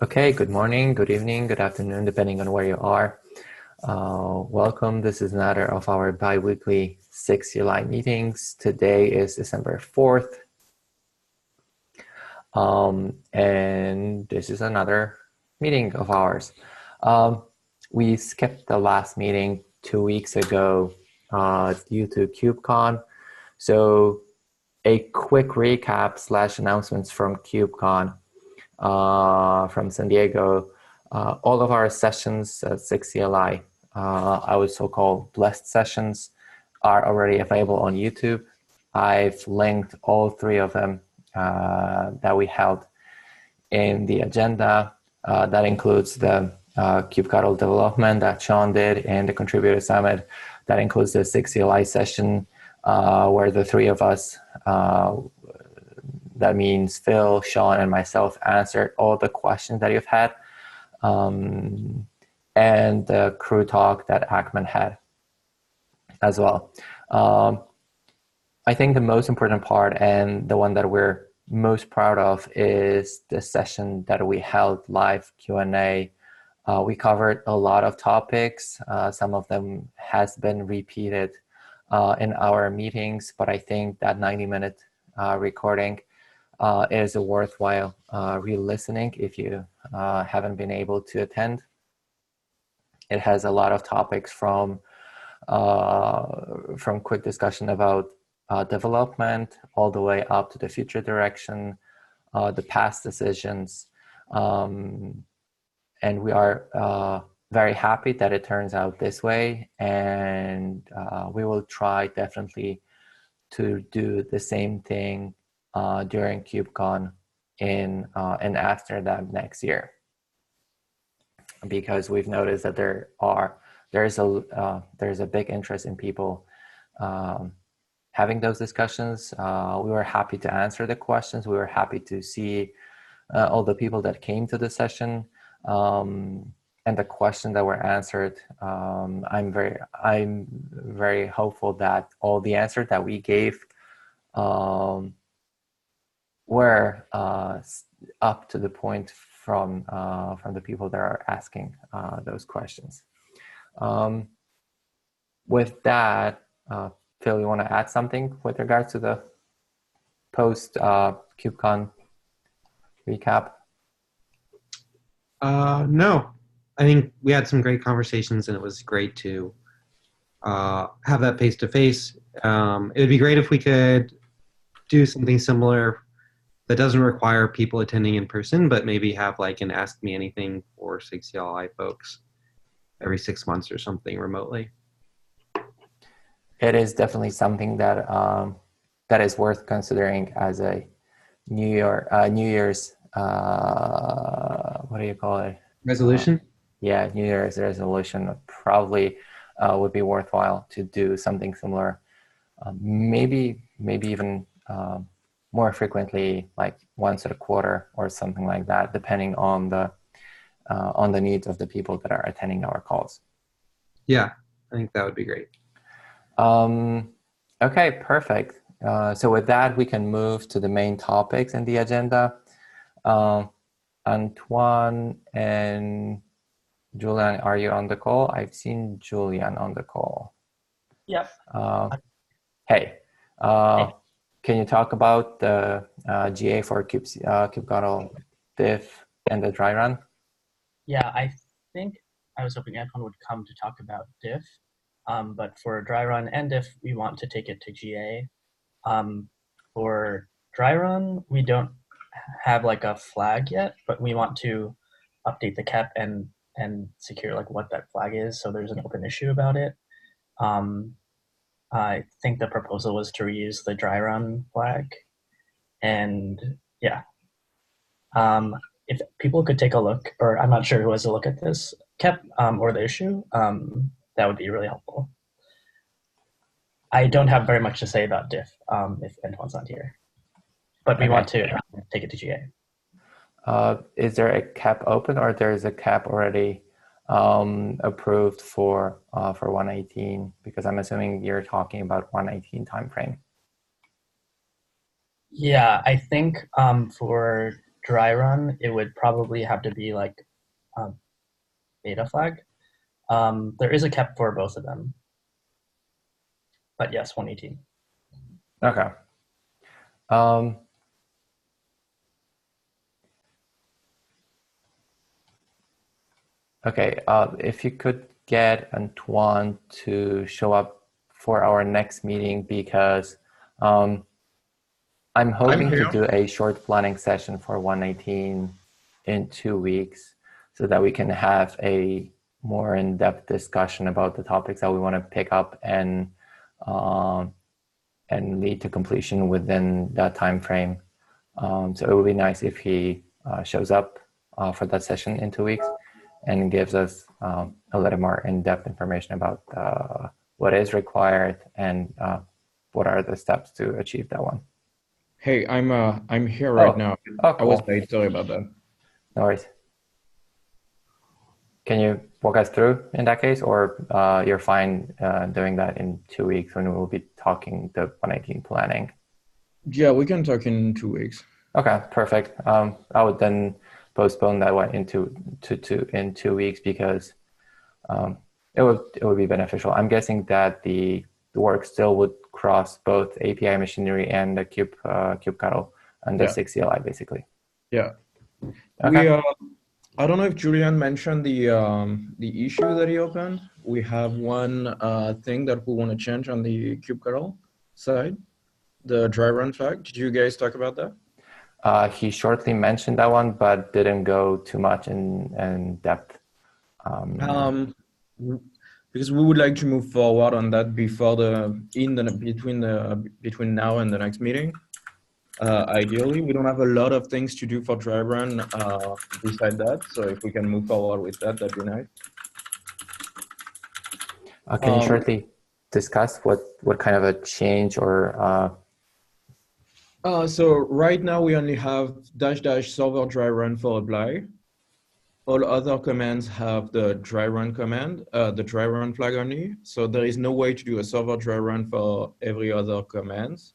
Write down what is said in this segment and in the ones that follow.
Okay, good morning, good evening, good afternoon, depending on where you are. Welcome. This is another of our bi-weekly SIG CLI meetings. Today is December 4th, and this is another meeting of ours. We skipped the last meeting 2 weeks ago due to KubeCon. So a quick recap / announcements from KubeCon. From San Diego. All of our sessions at SIG CLI, our so-called blessed sessions, are already available on YouTube. I've linked all three of them that we held in the agenda. That includes the kubectl development that Sean did and the Contributor Summit. That includes the SIG CLI session where the three of us, that means Phil, Sean, and myself, answered all the questions that you've had, and the crew talk that Ackman had as well. I think the most important part and the one that we're most proud of is the session that we held live Q&A. We covered a lot of topics. Some of them has been repeated in our meetings, but I think that 90-minute recording is a worthwhile re-listening if you haven't been able to attend. It has a lot of topics from quick discussion about development all the way up to the future direction, the past decisions, and we are very happy that it turns out this way, and we will try definitely to do the same thing during KubeCon in Amsterdam next year, because we've noticed that there's a big interest in people having those discussions. We were happy to answer the questions. We were happy to see all the people that came to the session and the questions that were answered. I'm very hopeful that all the answers that we gave were up to the point from the people that are asking those questions. With that, Phil, you want to add something with regards to the post KubeCon recap? No, I think we had some great conversations, and it was great to have that face-to-face. It would be great if we could do something similar that doesn't require people attending in person, but maybe have like an Ask Me Anything for SIG CLI folks every 6 months or something remotely. It is definitely something that that is worth considering as a New Year's what do you call it? Resolution? Yeah, New Year's resolution probably would be worthwhile to do something similar. Maybe even more frequently, like once a quarter or something like that, depending on the needs of the people that are attending our calls. Yeah, I think that would be great. Okay, perfect. So with that, we can move to the main topics in the agenda. Antoine and Julian, are you on the call? I've seen Julian on the call. Yep. Hey. Can you talk about the GA for kubectl diff and the dry run? Yeah, I think I was hoping Antoine would come to talk about diff, but for dry run and diff, we want to take it to GA. For dry run, we don't have like a flag yet, but we want to update the KEP and secure like what that flag is. So there's an open issue about it. I think the proposal was to reuse the dry run flag, and yeah. If people could take a look, or I'm not sure who has a look at this KEP or the issue, that would be really helpful. I don't have very much to say about diff if Antoine's not here, but we want to take it to GA. Is there a KEP open, or there is a KEP already approved for 118? Because I'm assuming you're talking about 118 timeframe. Yeah, I think for dry run, it would probably have to be like beta flag. There is a cap for both of them, but yes, 118. Okay. Okay, if you could get Antoine to show up for our next meeting, because I'm hoping to do a short planning session for 118 in 2 weeks so that we can have a more in-depth discussion about the topics that we want to pick up and lead to completion within that time frame. So it would be nice if he shows up for that session in 2 weeks and gives us a little more in-depth information about what is required and what are the steps to achieve that one. Hey, I'm here right now. Oh, cool. I was late. Sorry about that. No worries. Can you walk us through in that case, or you're fine doing that in 2 weeks when we'll be talking the 118 planning? Yeah, we can talk in 2 weeks. Okay, perfect. I would then postpone that one into in 2 weeks because it would be beneficial. I'm guessing that the work still would cross both API machinery and the kubectl and the SIG CLI basically. Yeah. Okay. I don't know if Julian mentioned the issue that he opened. We have one thing that we want to change on the kubectl side, the dry run flag. Did you guys talk about that? He shortly mentioned that one, but didn't go too much in depth. Because we would like to move forward on that before between now and the next meeting. Ideally, we don't have a lot of things to do for dry run beside that. So if we can move forward with that, that'd be nice. Can you shortly discuss what kind of a change or? So right now we only have -- server dry run for apply. All other commands have the dry run command, the dry run flag only. So there is no way to do a server dry run for every other commands.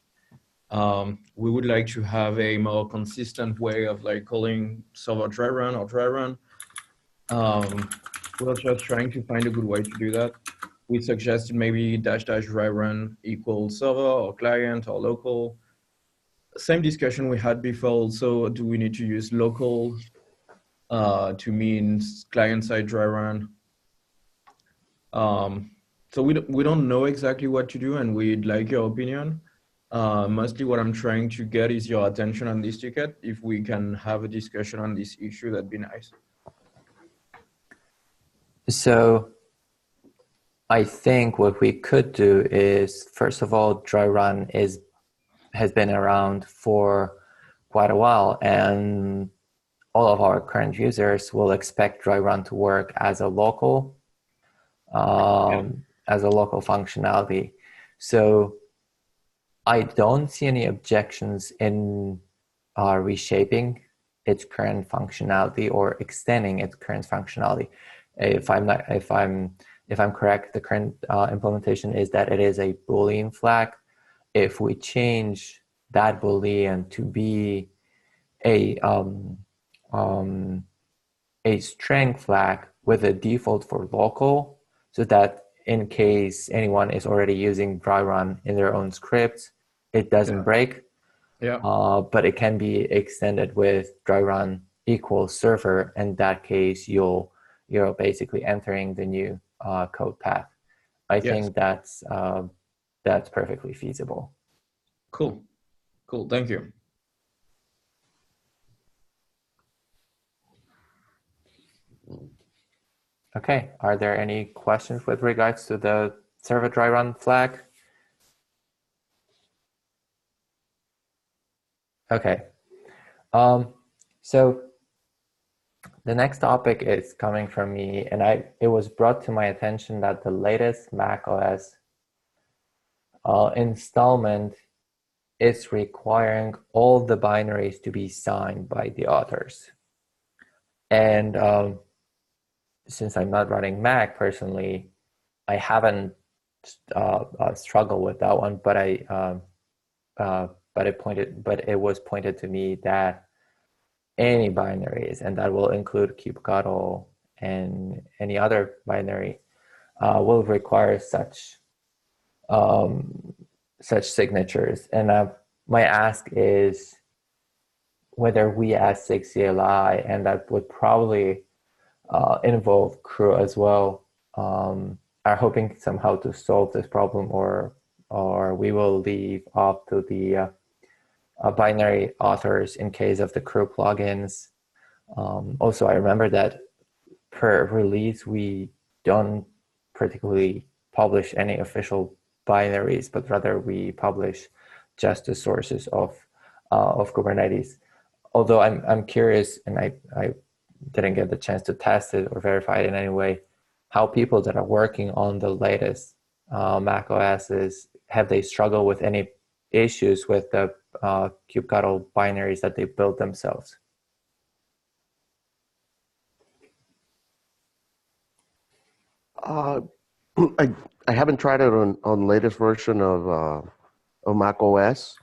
We would like to have a more consistent way of like calling server dry run or dry run. We're just trying to find a good way to do that. We suggested maybe -- dry run equals server or client or local. Same discussion we had before also, do we need to use local to mean client-side dry run? So we don't know exactly what to do, and we'd like your opinion. Mostly what I'm trying to get is your attention on this ticket. If we can have a discussion on this issue, that'd be nice. So I think what we could do is, first of all, dry run has been around for quite a while, and all of our current users will expect dry run to work as a local functionality. So I don't see any objections in reshaping its current functionality or extending its current functionality. If I'm correct, the current implementation is that it is a Boolean flag. If we change that Boolean to be a string flag with a default for local, so that in case anyone is already using dry run in their own scripts, it doesn't break. Yeah. But it can be extended with dry run equals server. In that case, you're basically entering the new code path. I think that's perfectly feasible. Cool. Thank you. Okay. Are there any questions with regards to the server dry run flag? Okay. So the next topic is coming from me, and it was brought to my attention that the latest macOS installment is requiring all the binaries to be signed by the authors. And since I'm not running Mac personally, I haven't struggled with that one, but it was pointed to me that any binaries, and that will include kubectl and any other binary, will require such signatures. And my ask is whether we as SIG CLI, and that would probably involve crew as well, are hoping somehow to solve this problem, or we will leave up to the binary authors in case of the crew plugins. Also, I remember that per release, we don't particularly publish any official binaries, but rather we publish just the sources of Kubernetes. Although I'm curious, and I didn't get the chance to test it or verify it in any way, how people that are working on the latest Mac OSs, have they struggled with any issues with the kubectl binaries that they built themselves? I haven't tried it on latest version of Mac OS,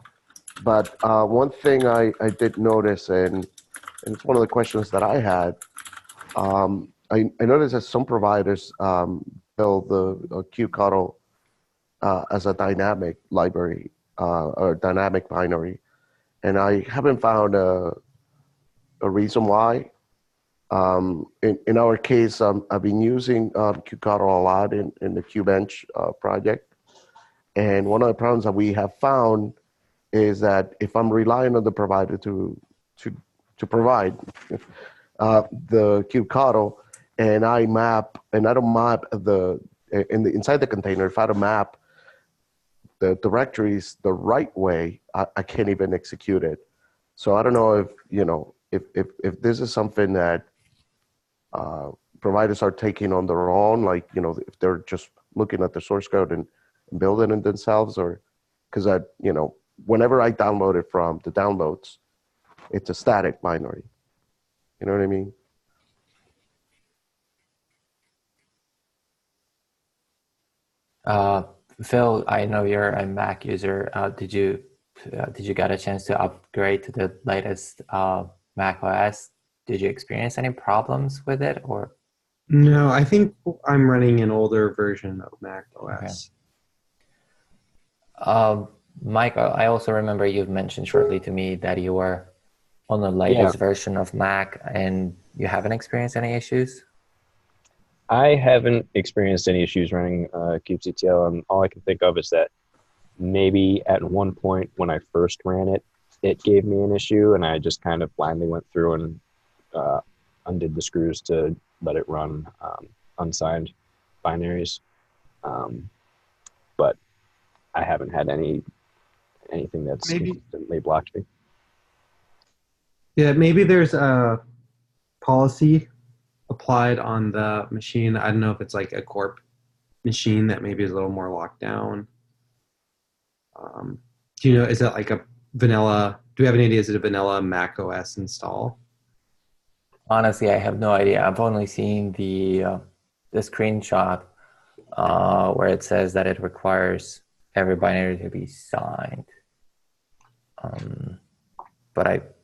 but one thing I did notice, and it's one of the questions that I had, I noticed that some providers build the kubectl as a dynamic library or dynamic binary, and I haven't found a reason why. In our case, I've been using kubectl a lot in the Kubench project, and one of the problems that we have found is that if I'm relying on the provider to provide the kubectl, and I don't map inside the container, if I don't map the directories the right way, I can't even execute it. So I don't know if this is something that providers are taking on their own, like, if they're just looking at the source code and building it themselves, or because whenever I download it from the downloads, it's a static binary. You know what I mean? Phil, I know you're a Mac user. Did you get a chance to upgrade to the latest Mac OS? Did you experience any problems with it, or? No, I think I'm running an older version of Mac OS. Okay. Mike, I also remember you've mentioned shortly to me that you were on the latest version of Mac, and you haven't experienced any issues? I haven't experienced any issues running kubectl, and all I can think of is that maybe at one point when I first ran it, it gave me an issue, and I just kind of blindly went through and undid the screws to let it run unsigned binaries. But I haven't had anything that's consistently blocked me. Yeah, maybe there's a policy applied on the machine. I don't know if it's like a corp machine that maybe is a little more locked down. Do you know, is that like a vanilla, do we have any idea, is it a vanilla Mac OS install? Honestly, I have no idea. I've only seen the screenshot where it says that it requires every binary to be signed. But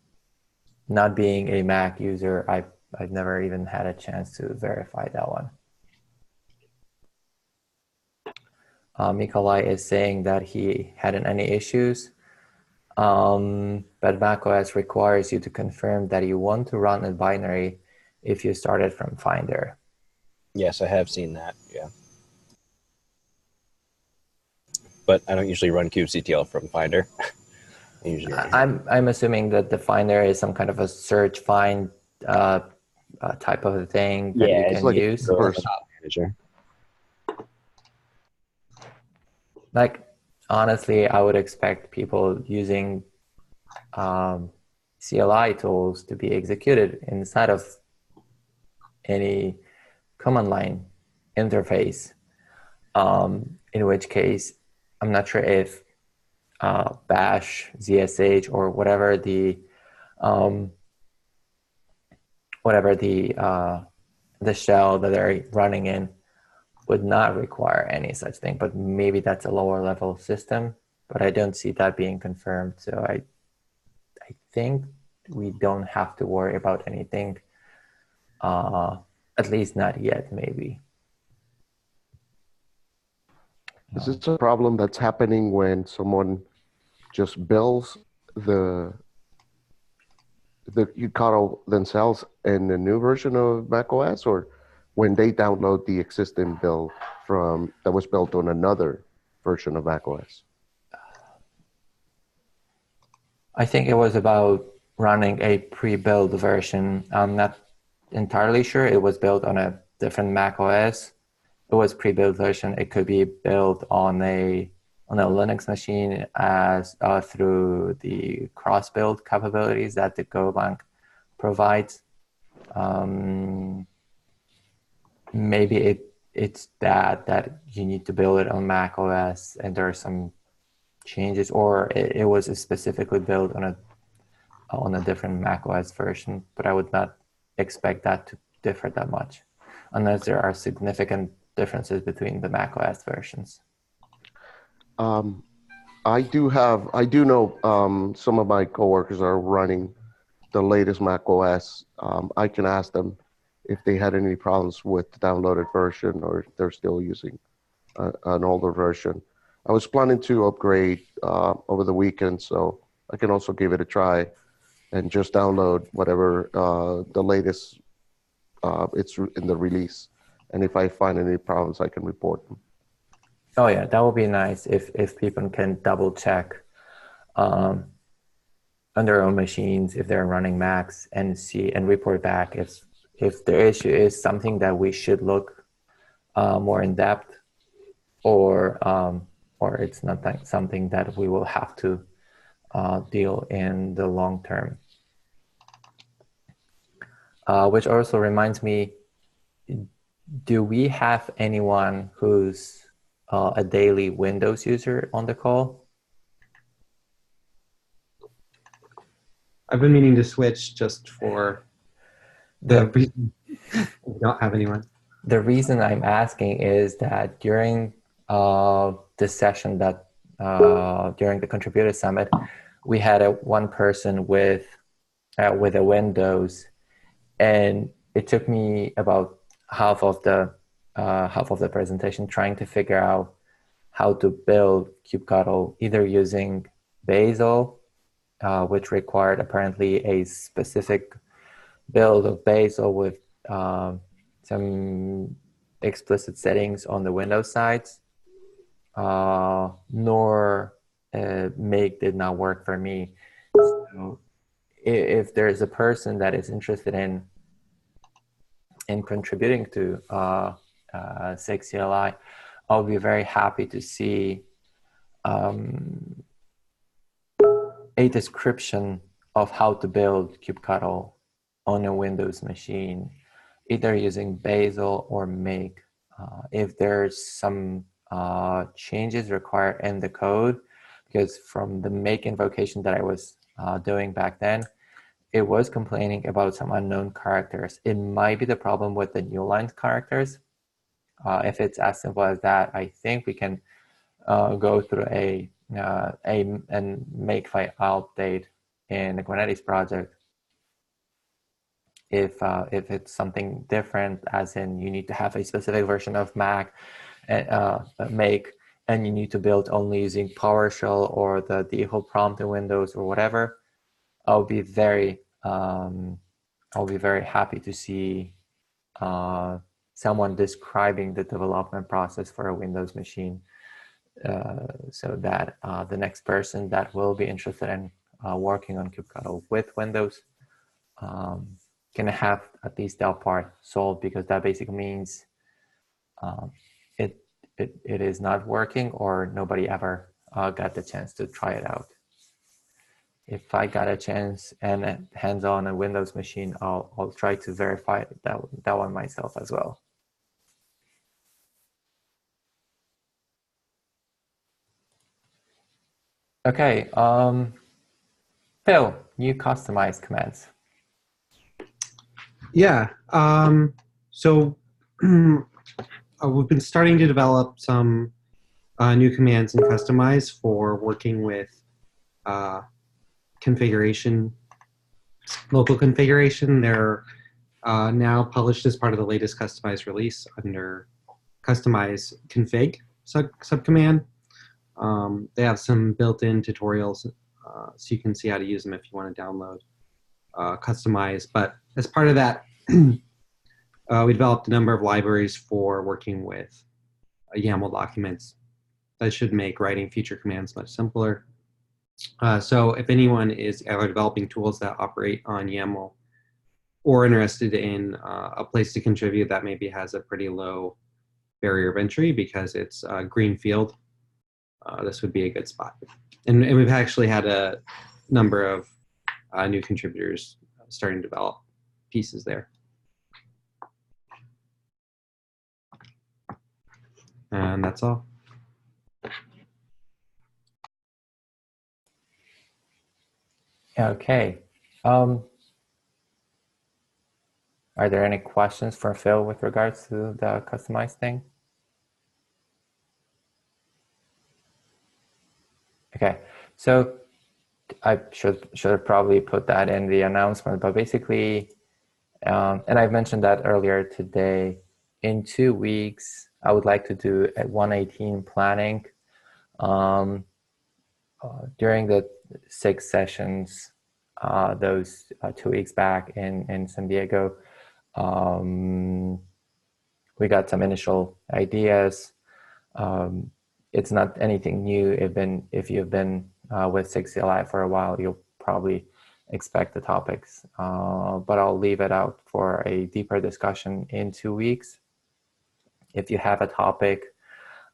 not being a Mac user, I've never even had a chance to verify that one. Nikolai is saying that he hadn't any issues, but macOS requires you to confirm that you want to run a binary if you started from Finder. Yes, I have seen that, yeah. But I don't usually run kubectl from Finder. I'm assuming that the Finder is some kind of a search find type of a thing that you can use. Manager. Like, honestly, I would expect people using CLI tools to be executed inside of any command line interface, in which case I'm not sure if bash, ZSH, or whatever the shell that they're running in would not require any such thing. But maybe that's a lower level system, but I don't see that being confirmed. So I think we don't have to worry about anything, at least not yet, maybe. Is this a problem that's happening when someone just builds the Yucata themselves in the new version of macOS, or when they download the existing build that was built on another version of macOS? I think it was about running a pre-built version. I'm not entirely sure. It was built on a different macOS. It was pre-built version. It could be built on a Linux machine as through the cross-build capabilities that the GoBank provides. Maybe it's that you need to build it on macOS and there are some changes, or it was specifically built on a different macOS version, but I would not expect that to differ that much unless there are significant differences between the macOS versions. I do know some of my coworkers are running the latest macOS. I can ask them if they had any problems with the downloaded version or if they're still using an older version. I was planning to upgrade over the weekend, so I can also give it a try and just download whatever the latest it's in the release. And if I find any problems, I can report them. Oh yeah, that would be nice if people can double check on their own machines if they're running Macs and see and report back if the issue is something that we should look more in depth, or it's not something that we will have to deal in the long term. Which also reminds me, do we have anyone who's a daily Windows user on the call? I've been meaning to switch just for the reason we don't have anyone. The reason I'm asking is that during the session that during the Contributor Summit, we had one person with a Windows, and it took me about half of the presentation trying to figure out how to build kubectl either using Bazel, which required apparently a specific build of Bazel with some explicit settings on the Windows sides, nor Make did not work for me. So if there's a person that is interested in contributing to SIG CLI, I'll be very happy to see a description of how to build kubectl on a Windows machine, either using Bazel or Make. If there's some changes required in the code, because from the Make invocation that I was doing back then, it was complaining about some unknown characters. It might be the problem with the new line characters. If it's as simple as that, I think we can go through a Makefile update in the Kubernetes project. If it's something different, as in you need to have a specific version of Make, and you need to build only using PowerShell or the default prompt in Windows or whatever, I'll be very happy to see someone describing the development process for a Windows machine, so that the next person that will be interested in working on kubectl with Windows can have at least that part solved, because that basically means it is not working or nobody ever got the chance to try it out. If I got a chance and hands-on a Windows machine, I'll try to verify that one myself as well. Okay, Phil, new customized commands. Yeah. So we've been starting to develop some new commands and customize for working with configuration local configuration. They're now published as part of the latest customized release under customize config subcommand. They have some built-in tutorials, so you can see how to use them if you want to download customize. But as part of that, we developed a number of libraries for working with YAML documents that should make writing future commands much simpler. So if anyone is either developing tools that operate on YAML or interested in a place to contribute that maybe has a pretty low barrier of entry because it's greenfield, this would be a good spot. And we've actually had a number of new contributors starting to develop pieces there. And that's all. Okay. Are there any questions for Phil with regards to the customized thing? Okay, so I should have probably put that in the announcement, but basically, and I've mentioned that earlier today, in 2 weeks, I would like to do a 118 planning. During the 6 sessions, those 2 weeks back in San Diego, we got some initial ideas. It's not anything new. If you've been with SIG CLI for a while, you'll probably expect the topics, but I'll leave it out for a deeper discussion in 2 weeks. If you have a topic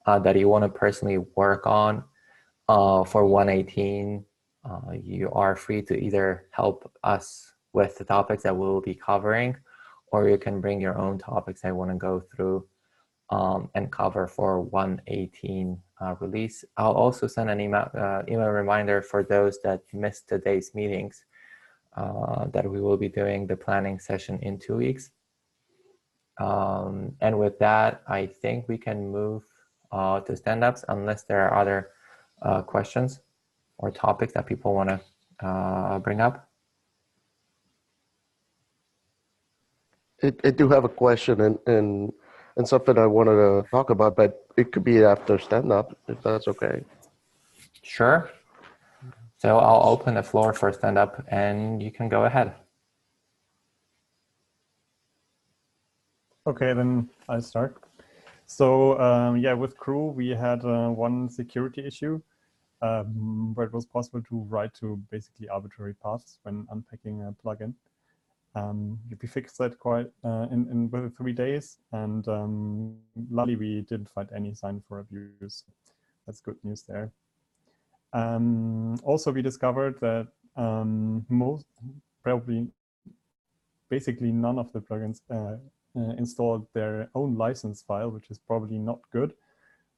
that you want to personally work on for 118, you are free to either help us with the topics that we'll be covering, or you can bring your own topics I want to go through and cover for 118 release. I'll also send an email reminder for those that missed today's meetings that we will be doing the planning session in 2 weeks. And with that, I think we can move to stand-ups unless there are other questions or topics that people want to bring up. I do have a question and something I wanted to talk about, but it could be after stand-up, if that's okay. Sure. So I'll open the floor for stand-up, and you can go ahead. Okay, then I'll start. So yeah, with Crew, we had one security issue where it was possible to write to basically arbitrary paths when unpacking a plugin. We fixed that quite in 3 days, and luckily we didn't find any sign for abuse. That's good news there. Also, we discovered that basically none of the plugins installed their own license file, which is probably not good.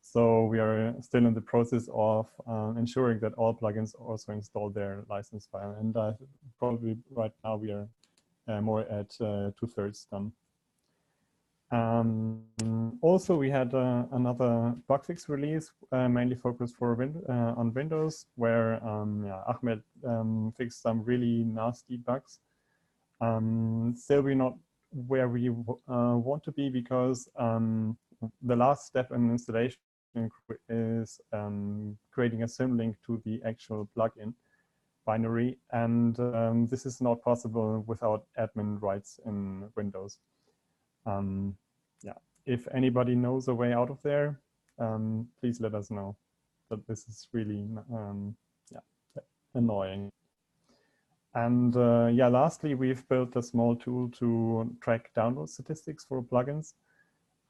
So we are still in the process of ensuring that all plugins also install their license file. And probably right now we are more at 2/3 done. Also, we had another bug fix release, mainly focused for on Windows, where yeah, Ahmed fixed some really nasty bugs. Still, we're not where we want to be because the last step in installation is creating a symlink to the actual plugin binary, and this is not possible without admin rights in Windows. Yeah, if anybody knows a way out of there, please let us know. But this is really yeah, annoying. And yeah, lastly, we've built a small tool to track download statistics for plugins.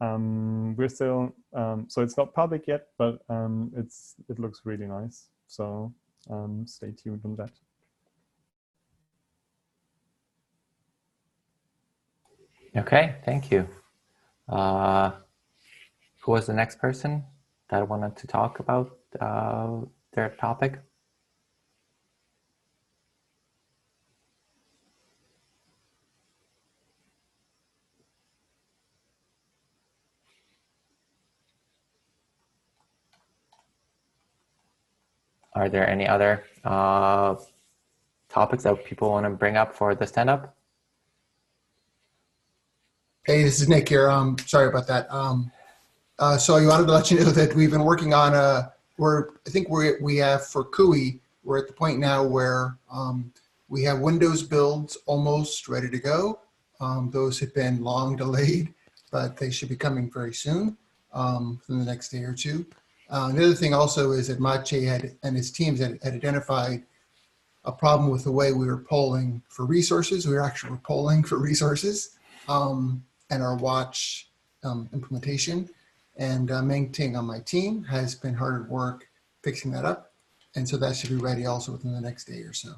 We're still, so it's not public yet, but it looks really nice. So stay tuned on that. Okay, thank you. Who was the next person that wanted to talk about their topic? Are there any other topics that people want to bring up for the stand-up? Hey, this is Nick here. Sorry about that. So I wanted to let you know that we've been working on we have for CUI, we're at the point now where we have Windows builds almost ready to go. Those have been long delayed, but they should be coming very soon, within the next day or two. The other thing also is that Maciej and his teams had identified a problem with the way we were polling for resources. We were polling for resources and our watch implementation. And Meng Ting on my team has been hard at work fixing that up. And so that should be ready also within the next day or so.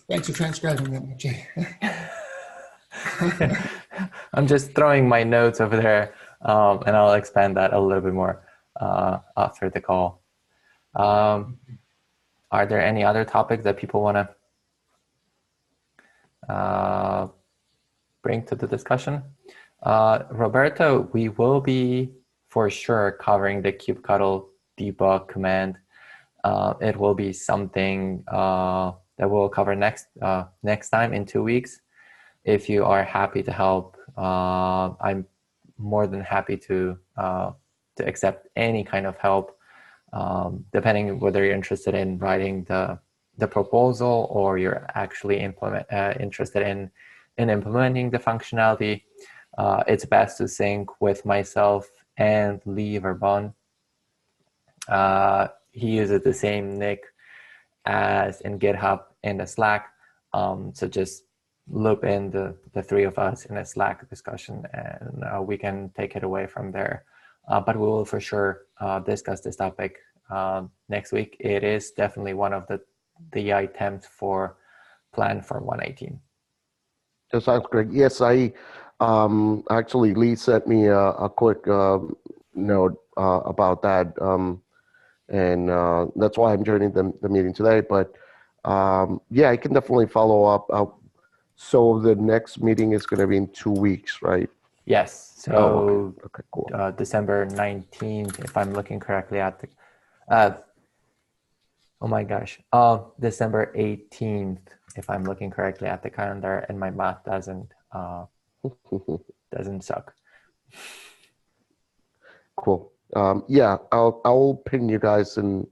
Thanks for transcribing that, Maciej. I'm just throwing my notes over there, and I'll expand that a little bit more after the call. Are there any other topics that people want to bring to the discussion? Roberto, we will be for sure covering the kubectl debug command. It will be something that we'll cover next time in 2 weeks. If you are happy to help, I'm more than happy to accept any kind of help, depending whether you're interested in writing the proposal or you're actually interested in implementing the functionality. It's best to sync with myself and Lee Verbon. He uses the same nick as in GitHub in the Slack. So just loop in the three of us in a Slack discussion, and we can take it away from there. But we will for sure discuss this topic next week. It is definitely one of the items for plan for 118. That sounds great. Yes, I actually Lee sent me a quick note about that, and that's why I'm joining the meeting today. But yeah, I can definitely follow up. So the next meeting is going to be in 2 weeks, right? Yes. So okay, cool. December 19th, if I'm looking correctly at the. Oh my gosh. December 18th, if I'm looking correctly at the calendar, and my math doesn't suck. Cool. Yeah, I'll ping you guys in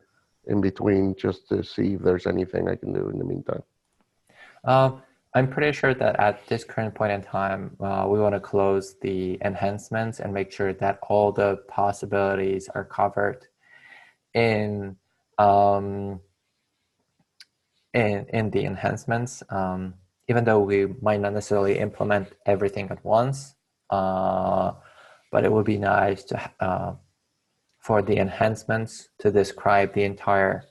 between just to see if there's anything I can do in the meantime. I'm pretty sure that at this current point in time, we want to close the enhancements and make sure that all the possibilities are covered in the enhancements. Even though we might not necessarily implement everything at once, but it would be nice to for the enhancements to describe the entirety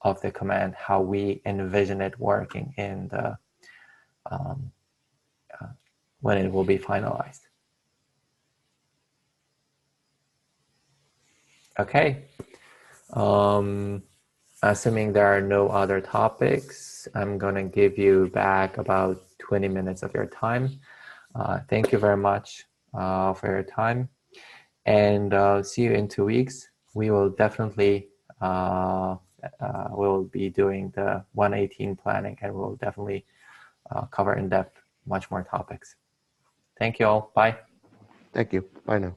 of the command, how we envision it working in the when it will be finalized. Okay. Assuming there are no other topics, I'm gonna give you back about 20 minutes of your time. Thank you very much for your time, and see you in 2 weeks. We will definitely we'll be doing the 118 planning, and we'll definitely cover in depth much more topics. Thank you all. Bye. Thank you. Bye now.